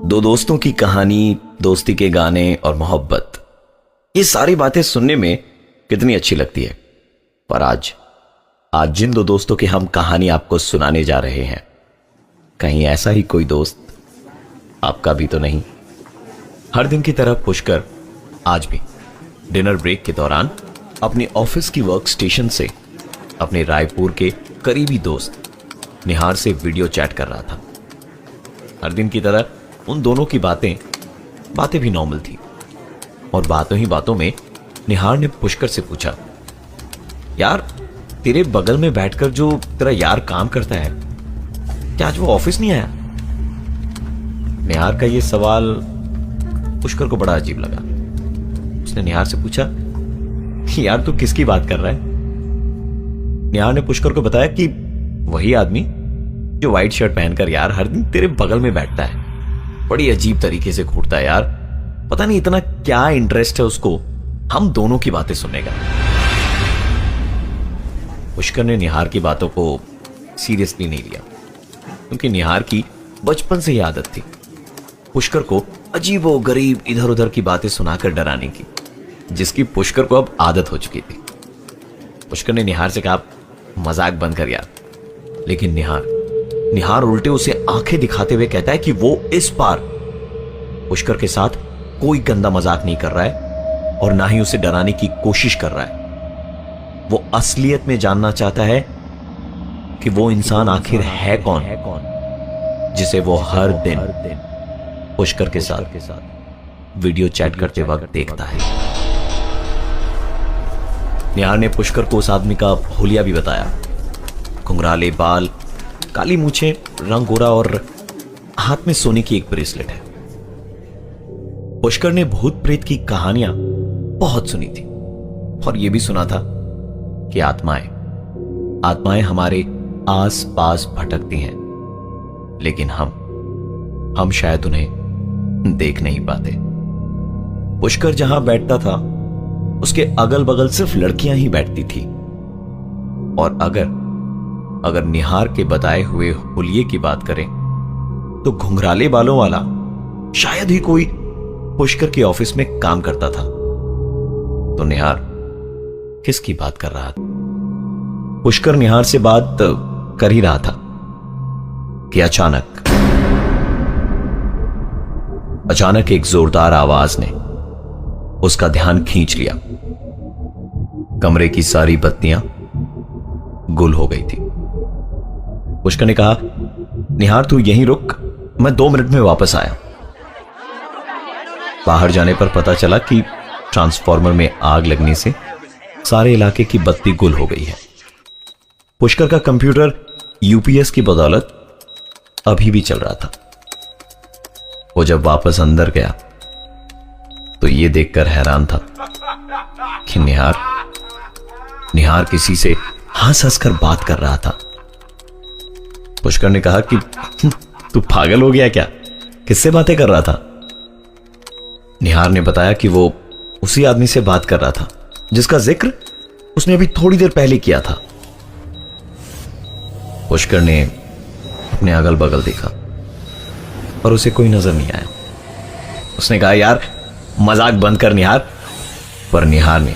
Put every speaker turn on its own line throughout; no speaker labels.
दो दोस्तों की कहानी, दोस्ती के गाने और मोहब्बत, ये सारी बातें सुनने में कितनी अच्छी लगती है। पर आज जिन दो दोस्तों की हम कहानी आपको सुनाने जा रहे हैं, कहीं ऐसा ही कोई दोस्त आपका भी तो नहीं। हर दिन की तरह पुष्कर आज भी डिनर ब्रेक के दौरान अपनी ऑफिस की वर्क स्टेशन से अपने रायपुर के करीबी दोस्त निहार से वीडियो चैट कर रहा था। हर दिन की तरह उन दोनों की बातें भी नॉर्मल थी और बातों ही बातों में निहार ने पुष्कर से पूछा, यार तेरे बगल में बैठकर जो तेरा यार काम करता है, क्या आज वो ऑफिस नहीं आया? निहार का ये सवाल पुष्कर को बड़ा अजीब लगा। उसने निहार से पूछा, यार तू किसकी बात कर रहा है? निहार ने पुष्कर को बताया कि वही आदमी जो व्हाइट शर्ट पहनकर यार हर दिन तेरे बगल में बैठता है, बड़ी अजीब तरीके से घूरता है यार, पता नहीं इतना क्या इंटरेस्ट है उसको हम दोनों की बातें सुनने का। पुष्कर ने निहार की बातों को सीरियसली नहीं लिया, क्योंकि निहार की बचपन से ही आदत थी पुष्कर को अजीबो गरीब इधर उधर की बातें सुनाकर डराने की, जिसकी पुष्कर को अब आदत हो चुकी थी। पुष्कर ने निहार से कहा, मजाक बंद कर यार। लेकिन निहार उल्टे उसे आंखें दिखाते हुए कहता है कि वो इस बार पुष्कर के साथ कोई गंदा मजाक नहीं कर रहा है और ना ही उसे डराने की कोशिश कर रहा है। वो असलियत में जानना चाहता है कि वो इंसान आखिर है कौन जिसे वो हर दिन पुष्कर के साथ वीडियो चैट करते वक्त देखता है। निहार ने पुष्कर को उस आदमी का हुलिया भी बताया। घुंघराले बाल, काली मूछें, रंग गोरा और हाथ में सोने की एक ब्रेसलेट है। पुष्कर ने भूत प्रेत की कहानियां बहुत सुनी थी और यह भी सुना था कि आत्माएं हमारे आस पास भटकती हैं, लेकिन हम शायद उन्हें देख नहीं पाते। पुष्कर जहां बैठता था उसके अगल बगल सिर्फ लड़कियां ही बैठती थी, और अगर निहार के बताए हुए हुलिये की बात करें तो घुंघराले बालों वाला शायद ही कोई पुष्कर के ऑफिस में काम करता था। तो निहार किसकी बात कर रहा था? पुष्कर निहार से बात कर ही रहा था कि अचानक एक जोरदार आवाज ने उसका ध्यान खींच लिया। कमरे की सारी बत्तियां गुल हो गई थी। पुष्कर ने कहा, निहार तू यहीं रुक, मैं 2 मिनट में वापस आया। बाहर जाने पर पता चला कि ट्रांसफार्मर में आग लगने से सारे इलाके की बत्ती गुल हो गई है। पुष्कर का कंप्यूटर यूपीएस की बदौलत अभी भी चल रहा था। वो जब वापस अंदर गया तो यह देखकर हैरान था कि निहार किसी से हंस हंसकर बात कर रहा था। पुष्कर ने कहा कि तू पागल हो गया क्या? किससे बातें कर रहा था? निहार ने बताया कि वो उसी आदमी से बात कर रहा था जिसका जिक्र उसने अभी थोड़ी देर पहले किया था। पुष्कर ने अपने अगल बगल देखा और उसे कोई नजर नहीं आया। उसने कहा, यार मजाक बंद कर निहार। पर निहार ने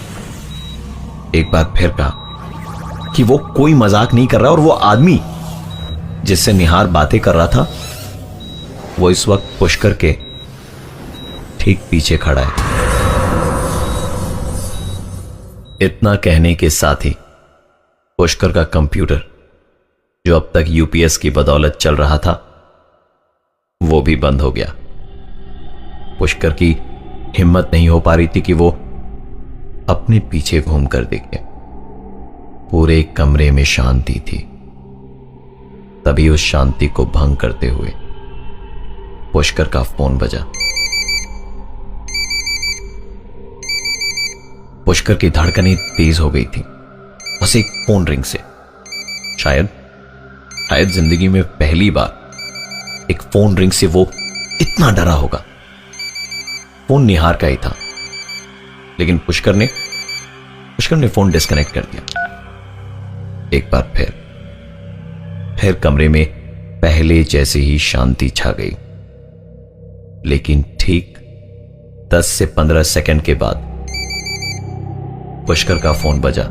एक बार फिर कहा कि वो कोई मजाक नहीं कर रहा और वो आदमी जिससे निहार बातें कर रहा था वो इस वक्त पुष्कर के ठीक पीछे खड़ा है। इतना कहने के साथ ही पुष्कर का कंप्यूटर, जो अब तक यूपीएस की बदौलत चल रहा था, वो भी बंद हो गया। पुष्कर की हिम्मत नहीं हो पा रही थी कि वो अपने पीछे घूमकर देखे। पूरे कमरे में शांति थी। तभी उस शांति को भंग करते हुए पुष्कर का फोन बजा। पुष्कर की धड़कनें तेज हो गई थी बस एक फोन रिंग से। शायद जिंदगी में पहली बार एक फोन रिंग से वो इतना डरा होगा। फोन निहार का ही था, लेकिन पुष्कर ने फोन डिस्कनेक्ट कर दिया। एक बार फिर कमरे में पहले जैसे ही शांति छा गई। लेकिन ठीक 10 से 15 सेकंड के बाद पुष्कर का फोन बजा,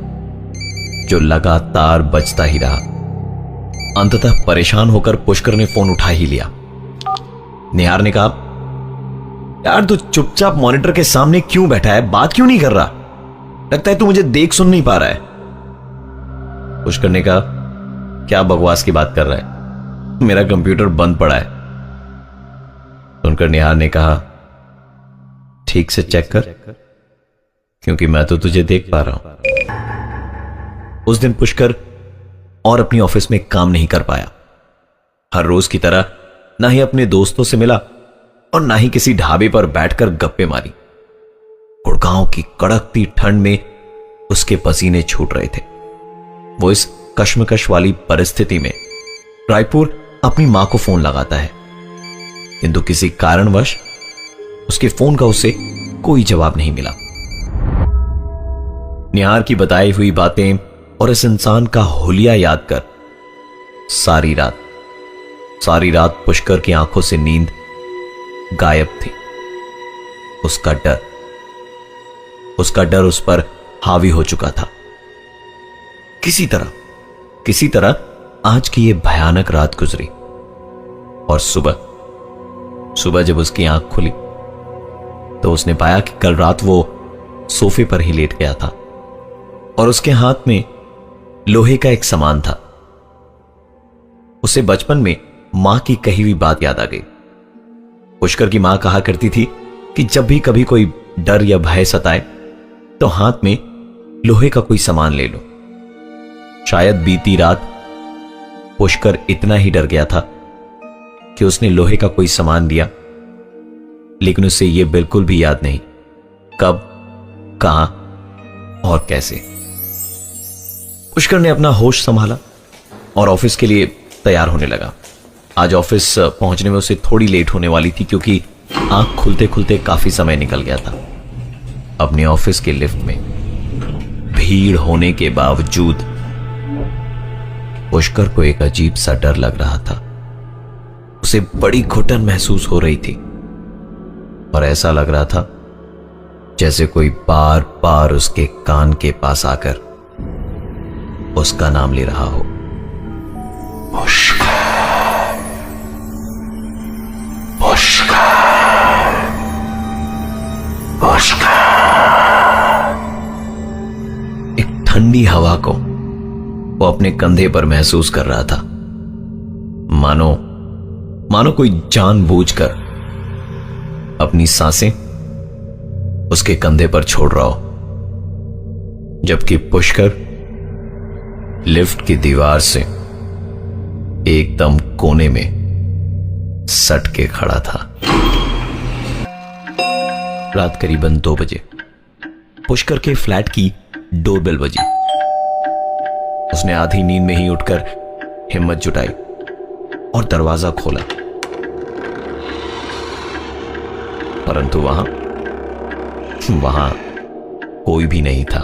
जो लगातार बजता ही रहा। अंततः परेशान होकर पुष्कर ने फोन उठा ही लिया। निहार ने कहा, यार तू चुपचाप मॉनिटर के सामने क्यों बैठा है, बात क्यों नहीं कर रहा? लगता है तू मुझे देख सुन नहीं पा रहा है। पुष्कर ने कहा, क्या बकवास की बात कर रहा है, मेरा कंप्यूटर बंद पड़ा है। सुनकर निहार ने कहा, ठीक से चेक कर, क्योंकि मैं तो तुझे देख पा रहा हूं। उस दिन पुष्कर और अपनी ऑफिस में काम नहीं कर पाया। हर रोज की तरह ना ही अपने दोस्तों से मिला और ना ही किसी ढाबे पर बैठकर गप्पे मारी। गुड़गांव की कड़कती ठंड में उसके पसीने छूट रहे थे। वो इस कश्मकश वाली परिस्थिति में रायपुर अपनी मां को फोन लगाता है, किंतु किसी कारणवश उसके फोन का उसे कोई जवाब नहीं मिला। निहार की बताई हुई बातें और इस इंसान का हुलिया याद कर सारी रात पुष्कर की आंखों से नींद गायब थी। उसका डर उस पर हावी हो चुका था। किसी तरह आज की यह भयानक रात गुजरी और सुबह जब उसकी आंख खुली तो उसने पाया कि कल रात वो सोफे पर ही लेट गया था और उसके हाथ में लोहे का एक सामान था। उसे बचपन में मां की कही हुई बात याद आ गई। पुष्कर की मां कहा करती थी कि जब भी कभी कोई डर या भय सताए तो हाथ में लोहे का कोई सामान ले लो। शायद बीती रात पुष्कर इतना ही डर गया था कि उसने लोहे का कोई सामान लिया, लेकिन उसे यह बिल्कुल भी याद नहीं कब, कहां और कैसे। पुष्कर ने अपना होश संभाला और ऑफिस के लिए तैयार होने लगा। आज ऑफिस पहुंचने में उसे थोड़ी लेट होने वाली थी, क्योंकि आंख खुलते खुलते काफी समय निकल गया था। अपने ऑफिस के लिफ्ट में भीड़ होने के बावजूद पुष्कर को एक अजीब सा डर लग रहा था। उसे बड़ी घुटन महसूस हो रही थी और ऐसा लग रहा था जैसे कोई बार बार उसके कान के पास आकर उसका नाम ले रहा हो। एक ठंडी हवा को वो अपने कंधे पर महसूस कर रहा था, मानो कोई जानबूझकर अपनी सांसें उसके कंधे पर छोड़ रहा हो। जबकि पुष्कर लिफ्ट की दीवार से एकदम कोने में सट के खड़ा था। रात करीबन 2 बजे पुष्कर के फ्लैट की डोरबेल बजी। उसने आधी नींद में ही उठकर हिम्मत जुटाई और दरवाजा खोला, परंतु वहां कोई भी नहीं था।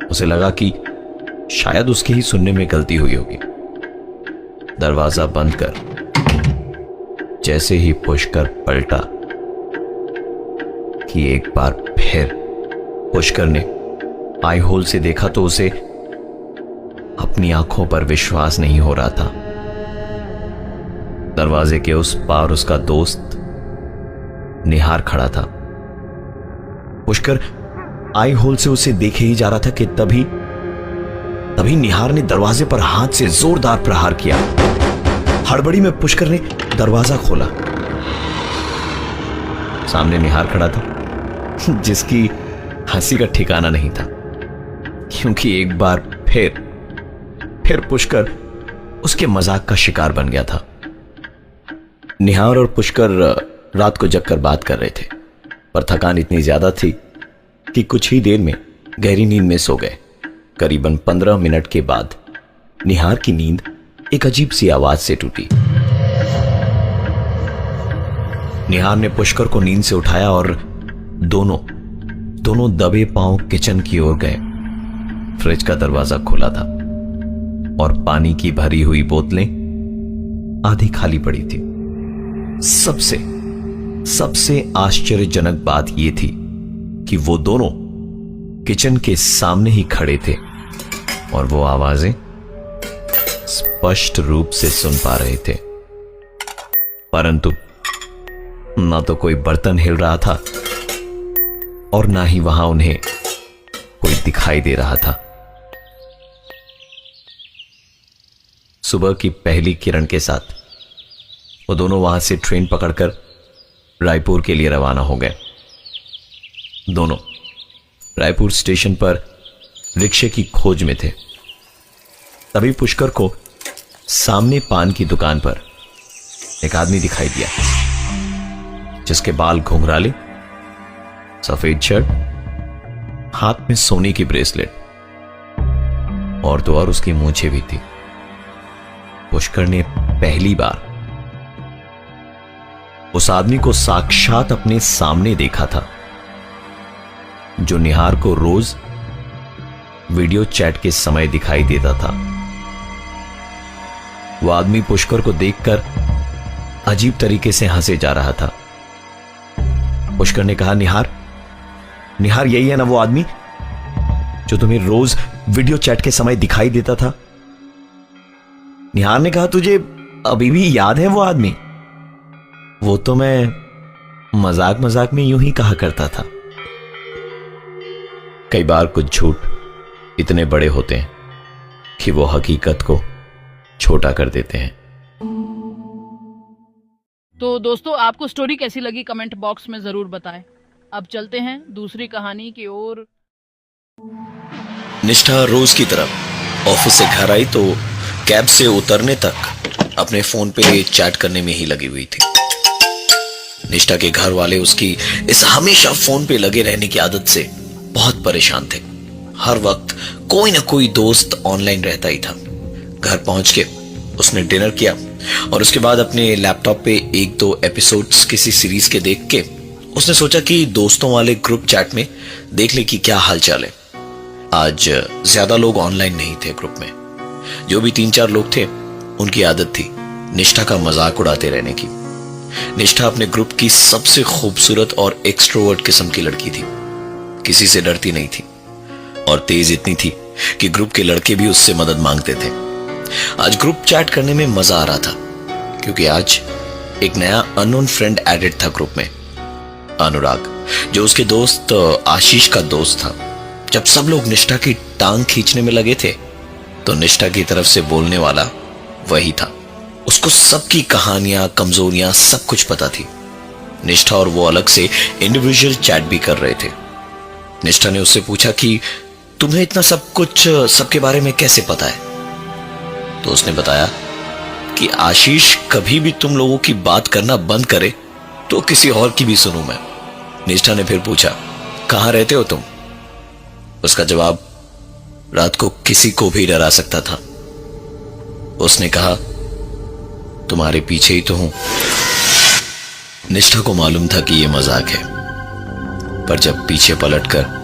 उसे लगा कि शायद उसके ही सुनने में गलती हुई होगी। दरवाजा बंद कर जैसे ही पुष्कर पलटा कि एक बार फिर पुष्कर ने आई होल से देखा तो उसे अपनी आंखों पर विश्वास नहीं हो रहा था। दरवाजे के उस पार उसका दोस्त निहार खड़ा था। पुष्कर आई होल से उसे देखे ही जा रहा था कि तभी निहार ने दरवाजे पर हाथ से जोरदार प्रहार किया। हड़बड़ी में पुष्कर ने दरवाजा खोला। सामने निहार खड़ा था, जिसकी हंसी का ठिकाना नहीं था, क्योंकि एक बार फिर पुष्कर उसके मजाक का शिकार बन गया था। निहार और पुष्कर रात को जगकर बात कर रहे थे, पर थकान इतनी ज्यादा थी कि कुछ ही देर में गहरी नींद में सो गए। करीबन 15 मिनट के बाद निहार की नींद एक अजीब सी आवाज से टूटी। निहार ने पुष्कर को नींद से उठाया और दोनों दबे पांव किचन की ओर गए। फ्रिज का दरवाजा खुला था और पानी की भरी हुई बोतलें आधी खाली पड़ी थी। सबसे आश्चर्यजनक बात यह थी कि वो दोनों किचन के सामने ही खड़े थे और वो आवाजें स्पष्ट रूप से सुन पा रहे थे, परंतु ना तो कोई बर्तन हिल रहा था और ना ही वहां उन्हें कोई दिखाई दे रहा था। सुबह की पहली किरण के साथ वो दोनों वहां से ट्रेन पकड़कर रायपुर के लिए रवाना हो गए। दोनों रायपुर स्टेशन पर रिक्शे की खोज में थे। तभी पुष्कर को सामने पान की दुकान पर एक आदमी दिखाई दिया, जिसके बाल घुंघराले, सफेद शर्ट, हाथ में सोने की ब्रेसलेट और तो और उसकी मूंछें भी थी। पुष्कर ने पहली बार उस आदमी को साक्षात अपने सामने देखा था, जो निहार को रोज वीडियो चैट के समय दिखाई देता था। वो आदमी पुष्कर को देखकर अजीब तरीके से हंसे जा रहा था। पुष्कर ने कहा, निहार यही है ना वो आदमी जो तुम्हें रोज वीडियो चैट के समय दिखाई देता था? निहार ने कहा, तुझे अभी भी याद है वो आदमी? वो तो मैं मजाक मजाक में यूं ही कहा करता था। कई बार कुछ झूठ इतने बड़े होते हैं कि वो हकीकत को छोटा कर देते हैं।
तो दोस्तों, आपको स्टोरी कैसी लगी कमेंट बॉक्स में जरूर बताएं। अब चलते हैं दूसरी कहानी की ओर।
निष्ठा रोज की तरह ऑफिस से घर आई तो कैब से उतरने तक अपने फोन पे चैट करने में ही लगी हुई थी। निष्ठा के घर वाले उसकी इस हमेशा फोन पे लगे रहने की आदत से बहुत परेशान थे। हर वक्त कोई ना कोई दोस्त ऑनलाइन रहता ही था। घर पहुंच के उसने डिनर किया और उसके बाद अपने लैपटॉप पे एक दो एपिसोड्स किसी सीरीज के देख के उसने सोचा कि दोस्तों वाले ग्रुप चैट में देख ले कि क्या हालचाल है। आज ज्यादा लोग ऑनलाइन नहीं थे ग्रुप में। जो भी 3-4 लोग थे उनकी आदत थी निष्ठा का मजाक उड़ाते रहने की। निष्ठा अपने ग्रुप की सबसे खूबसूरत और एक्सट्रोवर्ट किस्म की लड़की थी। किसी से डरती नहीं थी और तेज इतनी थी कि ग्रुप के लड़के भी उससे मदद मांगते थे। आज ग्रुप चैट करने में मजा आ रहा था क्योंकि आज एक नया अननोन फ्रेंड एडेड था ग्रुप में, अनुराग, जो उसके दोस्त आशीष का दोस्त था। जब सब लोग निष्ठा की टांग खींचने में लगे थे तो निष्ठा की तरफ से बोलने वाला वही था। उसको सबकी कहानियां, कमजोरियां सब कुछ पता थी। निष्ठा और वो अलग से इंडिविजुअल चैट भी कर रहे थे। निष्ठा ने उससे पूछा कि तुम्हें इतना सब कुछ सबके बारे में कैसे पता है? तो उसने बताया कि आशीष कभी भी तुम लोगों की बात करना बंद करे तो किसी और की भी सुनूं मैं। निष्ठा ने फिर पूछा, कहां रहते हो तुम? उसका जवाब रात को किसी को भी डरा सकता था। उसने कहा, तुम्हारे पीछे ही तो हूं। निष्ठा को मालूम था कि यह मजाक है, पर जब पीछे पलटकर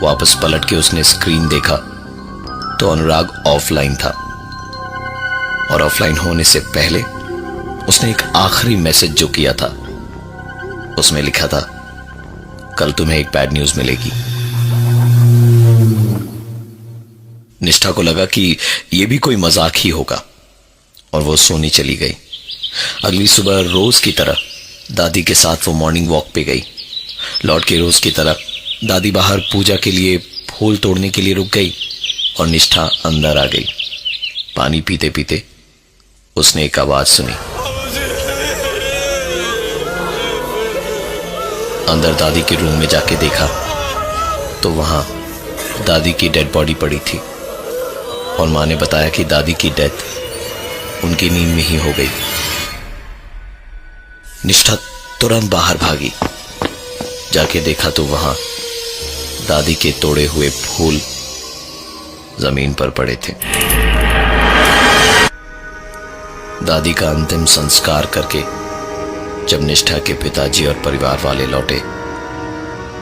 वापस पलट के उसने स्क्रीन देखा तो अनुराग ऑफलाइन था और ऑफलाइन होने से पहले उसने एक आखिरी मैसेज जो किया था उसमें लिखा था, कल तुम्हें एक बैड न्यूज मिलेगी। निष्ठा को लगा कि यह भी कोई मजाक ही होगा और वो सोने चली गई। अगली सुबह रोज की तरह दादी के साथ वो मॉर्निंग वॉक पे गई। लौट के रोज की तरह दादी बाहर पूजा के लिए फूल तोड़ने के लिए रुक गई और निष्ठा अंदर आ गई। पानी पीते पीते उसने एक आवाज सुनी। अंदर दादी के रूम में जाके देखा तो वहां दादी की डेड बॉडी पड़ी थी और मां ने बताया कि दादी की डेथ उनकी नींद में ही हो गई। निष्ठा तुरंत बाहर भागी। जाके देखा तो वहां दादी के तोड़े हुए फूल जमीन पर पड़े थे। दादी का अंतिम संस्कार करके जब निष्ठा के पिताजी और परिवार वाले लौटे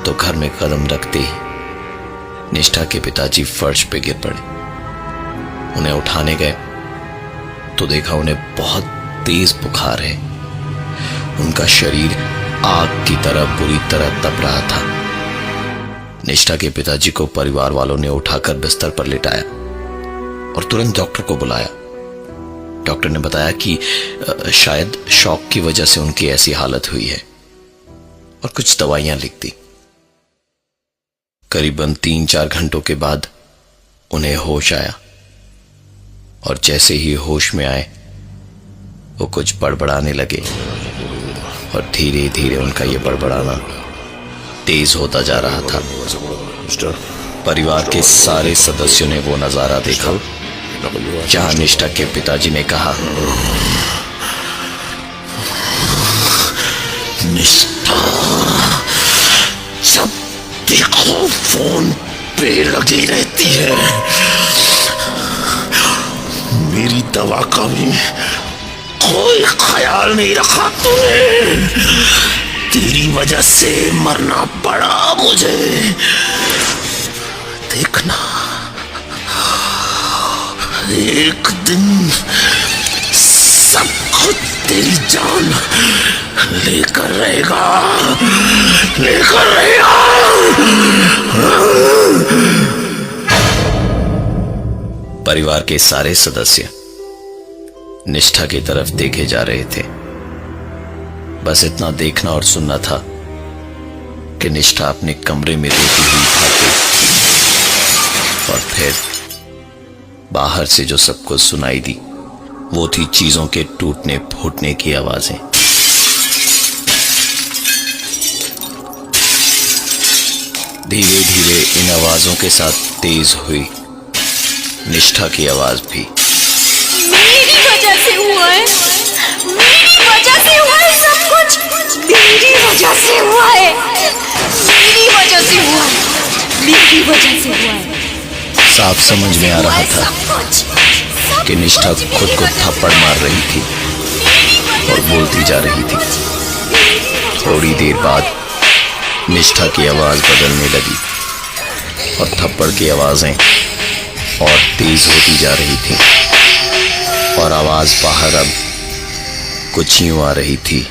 तो घर में कदम रखते ही निष्ठा के पिताजी फर्श पे गिर पड़े। उन्हें उठाने गए तो देखा उन्हें बहुत तेज बुखार है। उनका शरीर आग की तरह बुरी तरह तप रहा था। निष्ठा के पिताजी को परिवार वालों ने उठाकर बिस्तर पर लिटाया और तुरंत डॉक्टर को बुलाया। डॉक्टर ने बताया कि शायद शॉक की वजह से उनकी ऐसी हालत हुई है और कुछ दवाइयां लिख दी। करीबन 3-4 घंटों के बाद उन्हें होश आया और जैसे ही होश में आए वो कुछ बड़बड़ाने लगे और धीरे धीरे उनका ये बड़बड़ाना तेज होता जा रहा था। परिवार के सारे सदस्यों ने वो नजारा देखा जहां निष्ठा के पिताजी ने कहा, निष्ठा जब देखो फोन पे लगी रहती है, मेरी दवा का भी कोई ख्याल नहीं रखा तूने। तेरी वजह से मरना पड़ा मुझे। देखना एक दिन सब कुछ तेरी जान लेकर रहेगा। परिवार के सारे सदस्य निष्ठा की तरफ देखे जा रहे थे। बस इतना देखना और सुनना था कि निष्ठा अपने कमरे में रोती हुई भागी और फिर बाहर से जो सबको सुनाई दी वो थी चीजों के टूटने फूटने की आवाजें। धीरे धीरे इन आवाजों के साथ तेज हुई निष्ठा की आवाज भी।
मेरी वजह से हुआ है, मेरी वजह से हुआ है सब कुछ, मेरी वजह से हुआ है, मेरी वजह से हुआ है, मेरी वजह से हुआ है।
साफ समझ में आ रहा था कि निष्ठा खुद को थप्पड़ मार रही थी और बोलती जा रही थी। थोड़ी देर बाद निष्ठा की आवाज बदलने लगी और थप्पड़ की आवाजें और तेज होती जा रही थी और आवाज बाहर अब कुछ यूं आ रही थी।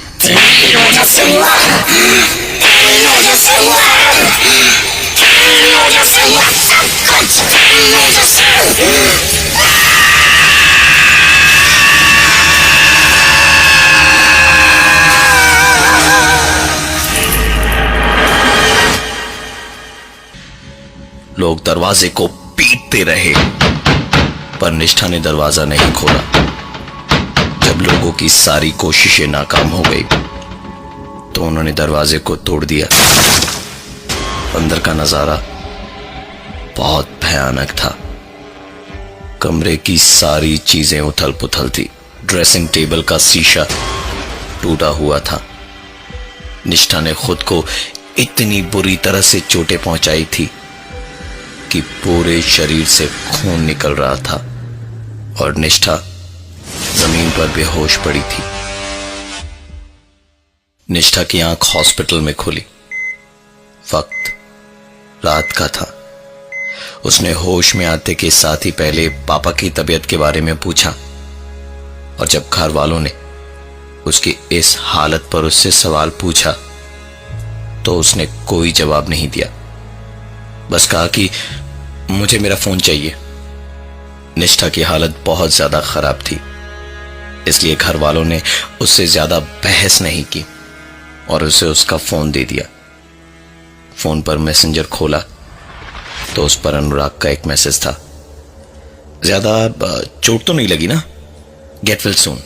लोग दरवाजे को पीटते रहे पर निष्ठा ने दरवाजा नहीं खोला। जब लोगों की सारी कोशिशें नाकाम हो गई तो उन्होंने दरवाजे को तोड़ दिया। अंदर का नजारा बहुत भयानक था। कमरे की सारी चीजें उथल पुथल थी। ड्रेसिंग टेबल का शीशा टूटा हुआ था। निष्ठा ने खुद को इतनी बुरी तरह से चोटें पहुंचाई थी कि पूरे शरीर से खून निकल रहा था और निष्ठा जमीन पर बेहोश पड़ी थी। निष्ठा की आंख हॉस्पिटल में खुली। वक्त रात का था। उसने होश में आते के साथ ही पहले पापा की तबीयत के बारे में पूछा और जब घर वालों ने उसकी इस हालत पर उससे सवाल पूछा तो उसने कोई जवाब नहीं दिया। बस कहा कि मुझे मेरा फोन चाहिए। निष्ठा की हालत बहुत ज्यादा खराब थी, इसलिए घर वालों ने उससे ज्यादा बहस नहीं की और उसे उसका फोन दे दिया। फोन पर मैसेंजर खोला तो उस पर अनुराग का एक मैसेज था। ज्यादा चोट तो नहीं लगी ना? Get well soon.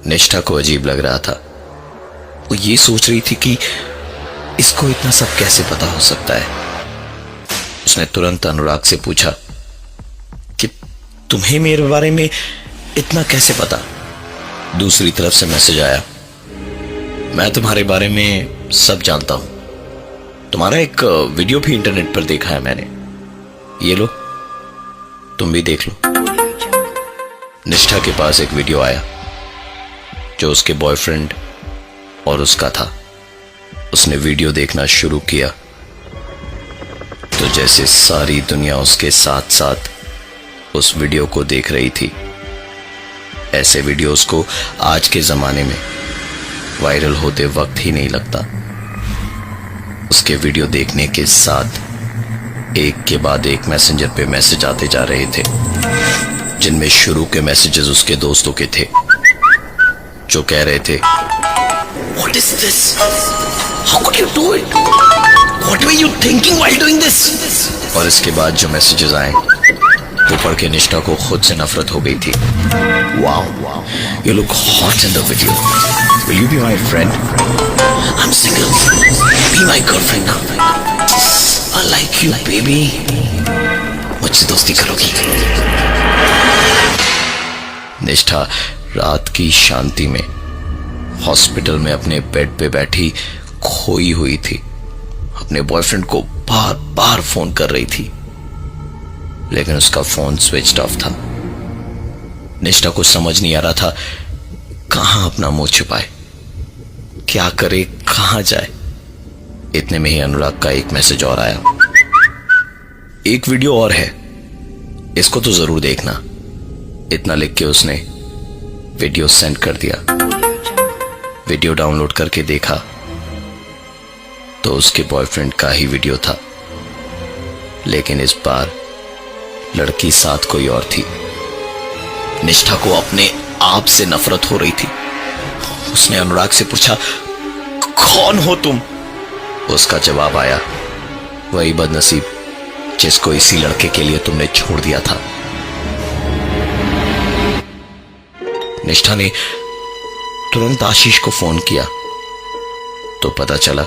निष्ठा को अजीब लग रहा था। वो ये सोच रही थी कि इसको इतना सब कैसे पता हो सकता है। उसने तुरंत अनुराग से पूछा कि तुम्हें मेरे बारे में इतना कैसे पता? दूसरी तरफ से मैसेज आया, मैं तुम्हारे बारे में सब जानता हूं। तुम्हारा एक वीडियो भी इंटरनेट पर देखा है मैंने। ये लो, तुम भी देख लो। निष्ठा के पास एक वीडियो आया जो उसके बॉयफ्रेंड और उसका था। उसने वीडियो देखना शुरू किया तो जैसे सारी दुनिया उसके साथ साथ उस वीडियो को देख रही थी। ऐसे वीडियोस को आज के जमाने में वायरल होते वक्त ही नहीं लगता। उसके वीडियो देखने के साथ एक के बाद एक मैसेंजर पे मैसेज आते जा रहे थे, जिनमें शुरू के मैसेजेस उसके दोस्तों के थे जो कह रहे थे, What is this? How could you do it? What were you thinking while doing this? और इसके बाद जो मैसेजेस आए वो पढ़ के निष्ठा को खुद से नफरत हो गई थी। Wow, you look hot in the video. Will you be my friend? I'm single. Be my girlfriend now. I like you, baby. मुझसे दोस्ती करोगी? निष्ठा रात की शांति में हॉस्पिटल में अपने बेड पे बैठी खोई हुई थी। अपने बॉयफ्रेंड को बार बार फोन कर रही थी, लेकिन उसका फोन स्विच्ड ऑफ था। निष्ठा को समझ नहीं आ रहा था कहां अपना मुंह छुपाए, क्या करे, कहां जाए। इतने में ही अनुराग का एक मैसेज और आया, एक वीडियो और है, इसको तो जरूर देखना। इतना लिख के उसने वीडियो सेंड कर दिया। वीडियो डाउनलोड करके देखा तो उसके बॉयफ्रेंड का ही वीडियो था, लेकिन इस बार लड़की साथ कोई और थी। निष्ठा को अपने आप से नफरत हो रही थी। उसने अनुराग से पूछा, कौन हो तुम? उसका जवाब आया, वही बदनसीब जिसको इसी लड़के के लिए तुमने छोड़ दिया था। निष्ठा ने तुरंत आशीष को फोन किया तो पता चला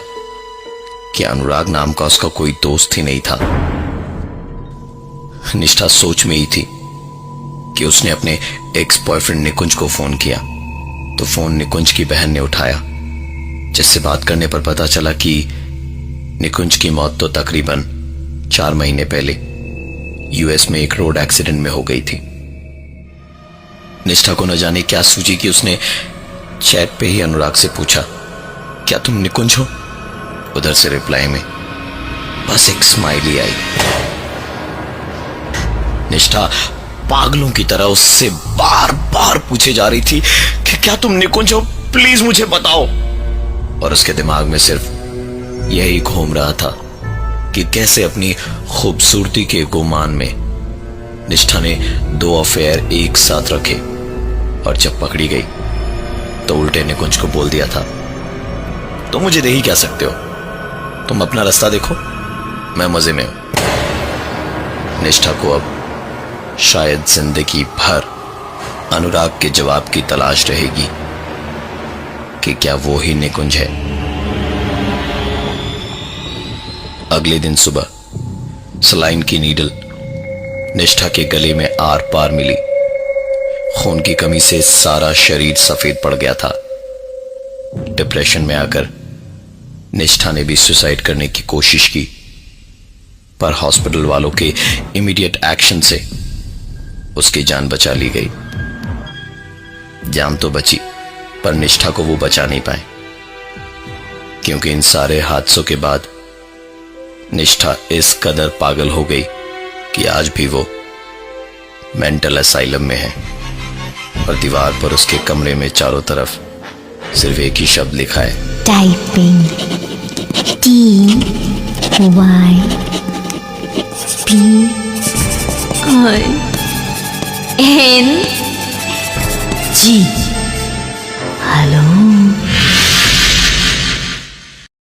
कि अनुराग नाम का उसका कोई दोस्त ही नहीं था। निष्ठा सोच में ही थी कि उसने अपने एक्स बॉयफ्रेंड निकुंज को फोन किया तो फोन निकुंज की बहन ने उठाया, जिससे बात करने पर पता चला कि निकुंज की मौत तो तकरीबन 4 महीने पहले यूएस में एक रोड एक्सीडेंट में हो गई थी। निष्ठा को न जाने क्या सूझी कि उसने चैट पे ही अनुराग से पूछा, क्या तुम निकुंज हो? उधर से रिप्लाई में बस एक स्माइली आई। निष्ठा पागलों की तरह उससे बार बार पूछे जा रही थी कि क्या तुम निकुंज हो, प्लीज मुझे बताओ। और उसके दिमाग में सिर्फ यही घूम रहा था कि कैसे अपनी खूबसूरती के गुमान में निष्ठा ने 2 अफेयर एक साथ रखे और जब पकड़ी गई तो उल्टे निकुंज को बोल दिया था, तो मुझे दे ही क्या सकते हो, तुम अपना रास्ता देखो, मैं मजे में हूं। निष्ठा को अब शायद जिंदगी भर अनुराग के जवाब की तलाश रहेगी कि क्या वो ही निकुंज है। अगले दिन सुबह सलाइन की नीडल निष्ठा के गले में आर पार मिली। खून की कमी से सारा शरीर सफेद पड़ गया था। डिप्रेशन में आकर निष्ठा ने भी सुसाइड करने की कोशिश की, पर हॉस्पिटल वालों के इमीडिएट एक्शन से उसकी जान बचा ली गई। जान तो बची, पर निष्ठा को वो बचा नहीं पाए, क्योंकि इन सारे हादसों के बाद निष्ठा इस कदर पागल हो गई कि आज भी वो मेंटल असाइलम में है और दीवार पर उसके कमरे में चारों तरफ सिर्फ एक ही शब्द लिखा है,
टाइपिंग TYPING। हेलो।